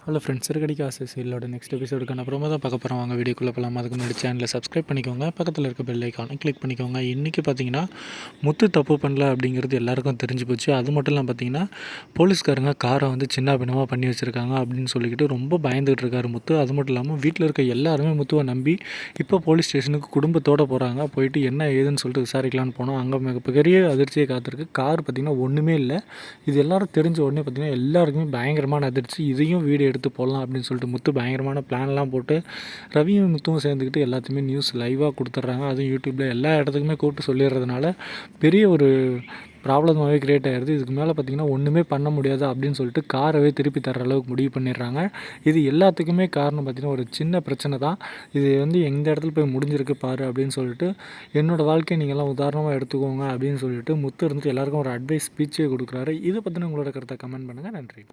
Hello friends, சிறுகடிக்க ஆசை சீரியலோட next எபிசோடுக்கான promo தான் பார்க்க போகிறோம். வாங்க வீடியோக்குள்ளே போகலாம். அதுக்கு முன்னாடி சேனலை சப்ஸ்கிரைப் பண்ணிக்கோங்க, பக்கத்தில் இருக்க பெல் ஐக்கானை கிளிக் பண்ணிக்கோங்க. இன்றைக்கி பார்த்தீங்கன்னா முத்து தப்பு பண்ணல அப்படிங்கிறது எல்லாருக்கும் தெரிஞ்சு போச்சு. அது மட்டும் இல்லாமல் பார்த்தீங்கன்னா போலீஸ்காரங்க காரை வந்து சின்ன பின்னமாக பண்ணி வச்சுருக்காங்க அப்படின்னு சொல்லிக்கிட்டு ரொம்ப பயந்துகிட்டு இருக்காரு முத்து. அது மட்டும் இல்லாமல் வீட்டில் இருக்க எல்லாருமே முத்துவை நம்பி இப்போ போலீஸ் ஸ்டேஷனுக்கு குடும்பத்தோடு போகிறாங்க. போயிட்டு என்ன ஏதுன்னு சொல்லிட்டு விசாரிக்கலான்னு போனோம். அங்கே மிகப்பெரிய அதிர்ச்சியை காத்திருக்கு. கார் பார்த்திங்கன்னா ஒன்றுமே இல்லை. இது எல்லோரும் தெரிஞ்ச உடனே பார்த்திங்கன்னா எல்லாருக்குமே பயங்கரமான அதிர்ச்சி. இதையும் வீடியோ எடுத்து போடலாம் அப்படின்னு சொல்லிட்டு முத்து பயங்கரமான பிளான்லாம் போட்டு ரவியும் முத்துவும் சேர்ந்துக்கிட்டு எல்லாத்தையுமே நியூஸ் லைவாக கொடுத்துட்றாங்க. அதுவும் யூடியூப்பில் எல்லா இடத்துக்குமே கூப்பிட்டு சொல்லிடுறதுனால பெரிய ஒரு ப்ராப்ளமாகவே க்ரியேட் ஆகிடுது. இதுக்கு மேலே பார்த்திங்கன்னா ஒன்றுமே பண்ண முடியாது அப்படின்னு சொல்லிட்டு காரவே திருப்பி தர அளவுக்கு முடிவு பண்ணிடுறாங்க. இது எல்லாத்துக்குமே காரணம் பார்த்திங்கன்னா ஒரு சின்ன பிரச்சனை தான். இது வந்து எந்த இடத்துல போய் முடிஞ்சிருக்கு பாரு அப்படின்னு சொல்லிட்டு என்னோடய வாழ்க்கையை நீங்கள்லாம் உதாரணமாக எடுத்துக்கோங்க அப்படின்னு சொல்லிட்டு முத்து இருந்துட்டு எல்லாருக்கும் ஒரு அட்வைஸ் ஸ்பீச்சே கொடுக்குறாரு. இதை பற்றின உங்களோட கருத்தை கமெண்ட் பண்ணுங்கள். நன்றி.